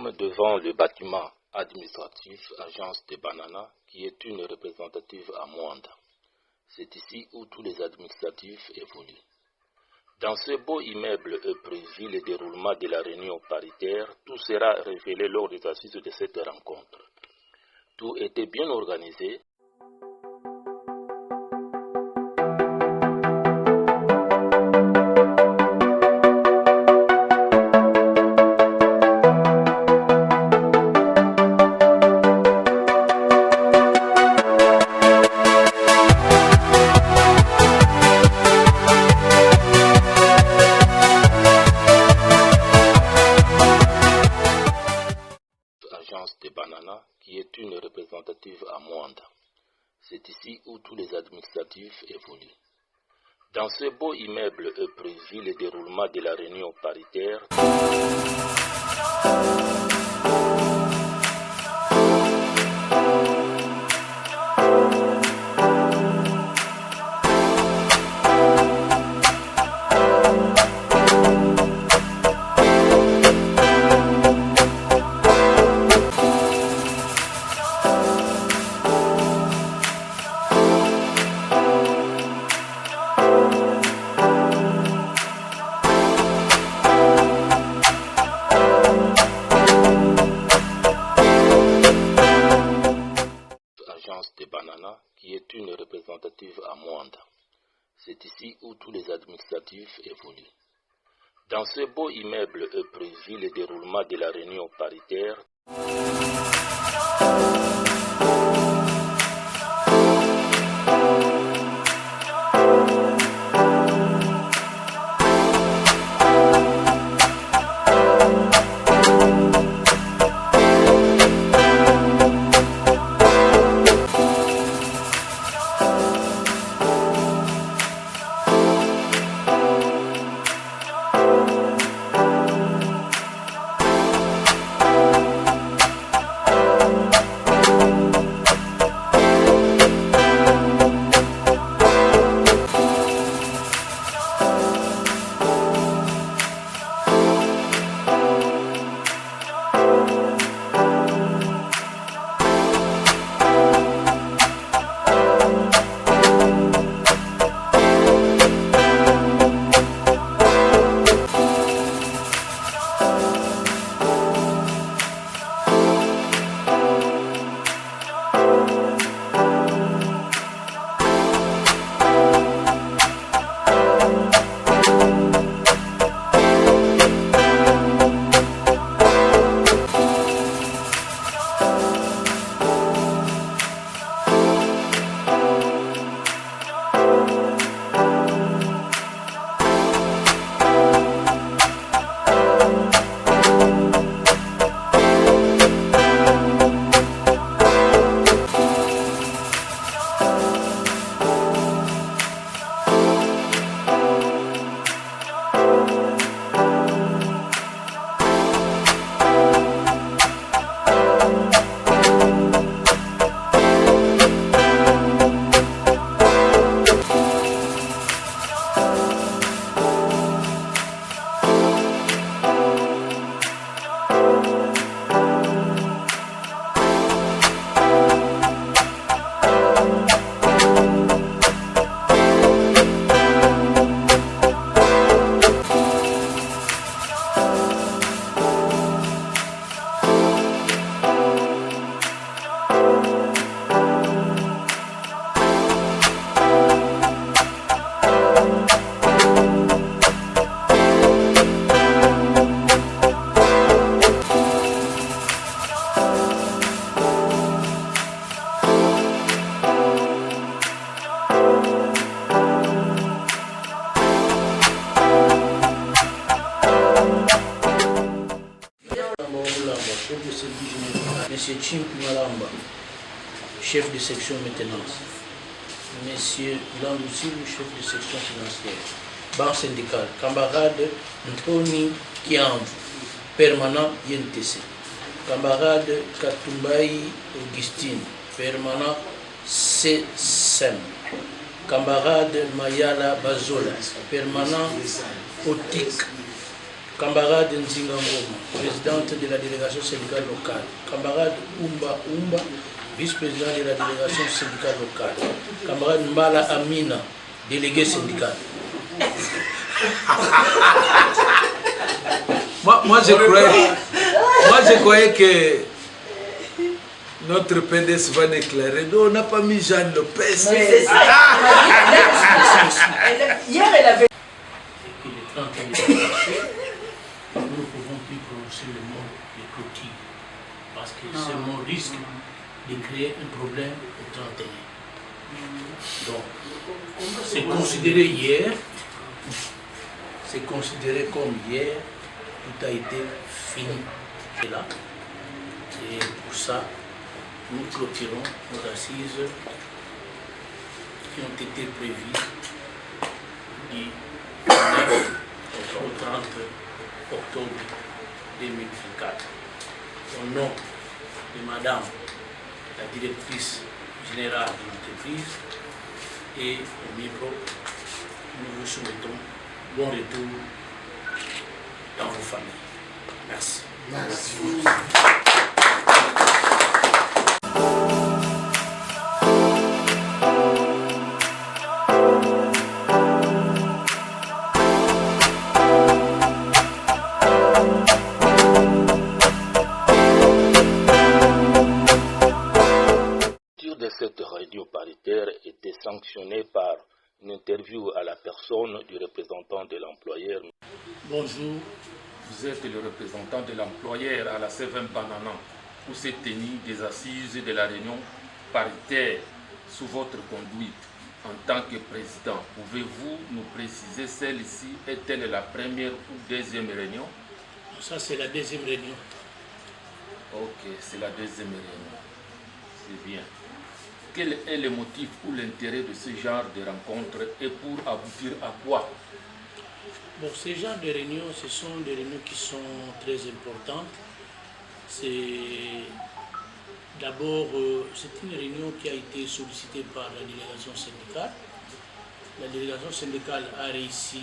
sommes devant le bâtiment administratif Agence des Bananas, qui est une représentative à Mwanda. C'est ici où tous les administratifs évoluent. Dans ce beau immeuble est prévu le déroulement de la réunion paritaire. Tout sera révélé lors des assises de cette rencontre. Tout était bien organisé. Agence des Bananas, qui est une représentative à Mwanda. C'est ici où tous les administratifs évoluent. Dans ce beau immeuble est prévu le déroulement de la réunion paritaire. Agence des Bananas, qui est une représentative à Mwanda. C'est ici où tous les administratifs évoluent. Dans ce beau immeuble est prévu le déroulement de la réunion paritaire. Monsieur Chimp Malamba, chef de section maintenance. Monsieur Landoussi, chef de section financière. Banque syndicale. Camarade Ntoni Kiamvu, permanent INTC. Camarade Katumbai Augustine, permanent CSEM. Camarade Mayala Bazola, permanent OTIC. camarade Nzinga Ngoma, présidente de la délégation syndicale locale. Camarade Umba Umba, vice-président de la délégation syndicale locale. Camarade Mbala Amina, délégué syndical. Moi, je croyais que notre PDS va éclairer. Non, on n'a pas mis Jeanne Lopez. C'est ça. Hier, elle avait... Et que le 31 est passé, nous ne pouvons plus prononcer le mot de clôture. Parce que ce mot risque de créer un problème au 31. Donc, c'est considéré hier, c'est considéré comme hier, tout a été fini. Et là, et pour ça, nous clôturons nos assises qui ont été prévues du 9 au 30 octobre 2024. Au nom de Madame la directrice générale de l'entreprise et au micro, nous vous souhaitons bon retour dans vos familles. Merci. Merci. De cette réunion paritaire était sanctionnée par une interview à la personne du représentant de l'employeur. Bonjour. Vous êtes le représentant de l'employeur à la C20 Banana où s'est tenue des assises de la réunion paritaire sous votre conduite en tant que président. Pouvez-vous nous préciser celle-ci est-elle la première ou deuxième réunion? Ça, c'est la deuxième réunion. Ok, c'est la deuxième réunion. C'est bien. Quel est le motif ou l'intérêt de ce genre de rencontre et pour aboutir à quoi? Bon, ces genres de réunions, ce sont des réunions qui sont très importantes. C'est d'abord, c'est une réunion qui a été sollicitée par la délégation syndicale. La délégation syndicale a réussi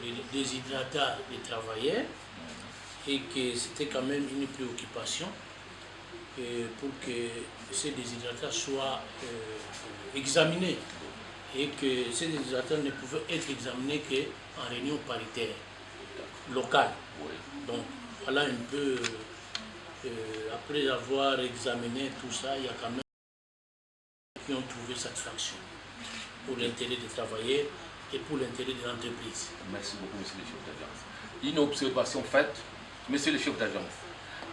les déshydratats des travailleurs et que c'était quand même une préoccupation pour que ces déshydratats soient examinés et que ces déshydratats ne pouvaient être examinés qu'en réunion paritaire locale. Donc voilà un peu, après avoir examiné tout ça, il y a quand même qui ont trouvé satisfaction pour l'intérêt des travailleurs et pour l'intérêt de l'entreprise. Merci beaucoup, monsieur le chef d'agence. Une observation faite, monsieur le chef d'agence.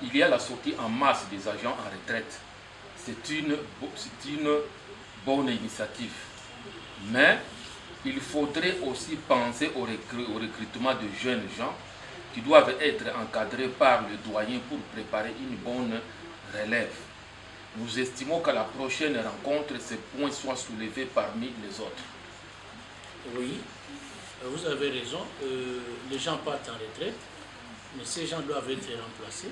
Il y a la sortie en masse des agents en retraite. C'est une bonne initiative. Mais il faudrait aussi penser au recrutement de jeunes gens qui doivent être encadrés par le doyen pour préparer une bonne relève. Nous estimons qu'à la prochaine rencontre, ces points soient soulevés parmi les autres. Oui, vous avez raison. Les gens partent en retraite, mais ces gens doivent être remplacés.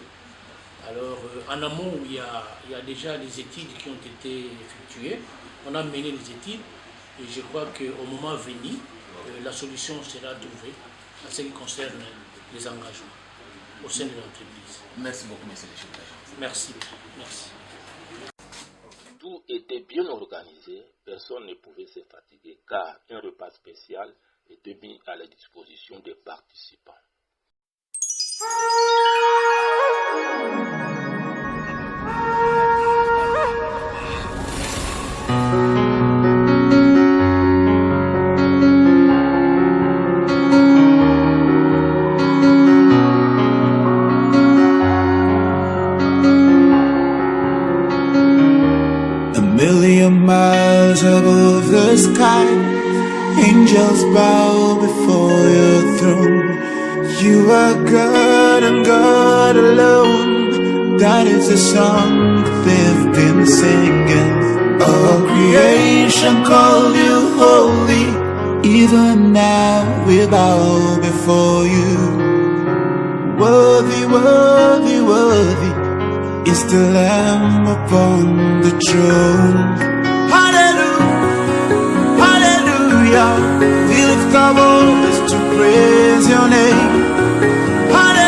Alors, en amont, il y a déjà les études qui ont été effectuées. On a mené les études et je crois qu'au moment venu, la solution sera trouvée en ce qui concerne les engagements au sein de l'entreprise. Merci beaucoup, monsieur le chef d'agence. Merci. Merci. Tout était bien organisé, personne ne pouvait se fatiguer car un repas spécial était mis à la disposition des participants. Miles above the sky, angels bow before your throne. You are God and God alone. That is the song they've been singing. All creation called you holy. Even now we bow before you. Worthy, worthy, worthy is the Lamb upon the throne. We lift our voice to praise your name. Hallelujah.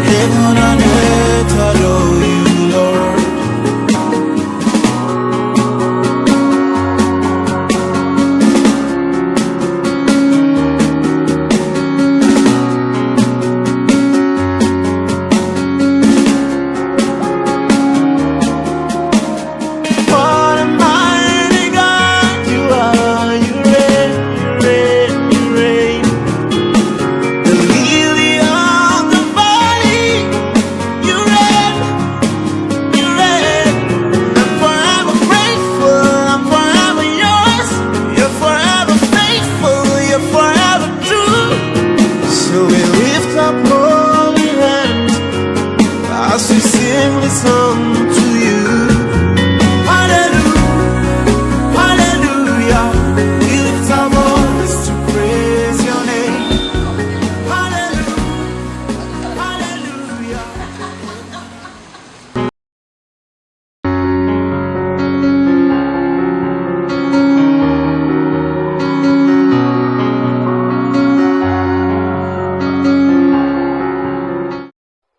Heaven and earth adore you, Lord. What a mighty God you are. You reign, you reign, you reign. The lily of the valley, you reign, you reign. I'm forever grateful, I'm forever yours. You're forever faithful, you're forever true. So we lift up holy hands as we sing this song to you. Hallelujah, hallelujah. We lift our voice to praise your name. Hallelujah, hallelujah.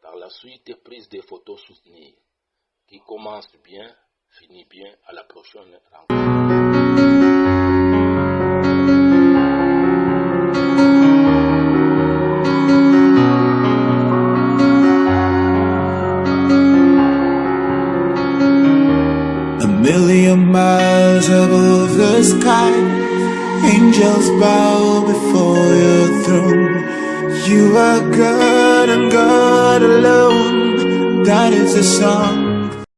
Par la suite, prise des photos soutenues, qui commence bien, finit bien à la prochaine rencontre. A million miles above the sky, angels bow before your throne. You are God and God alone. That is the song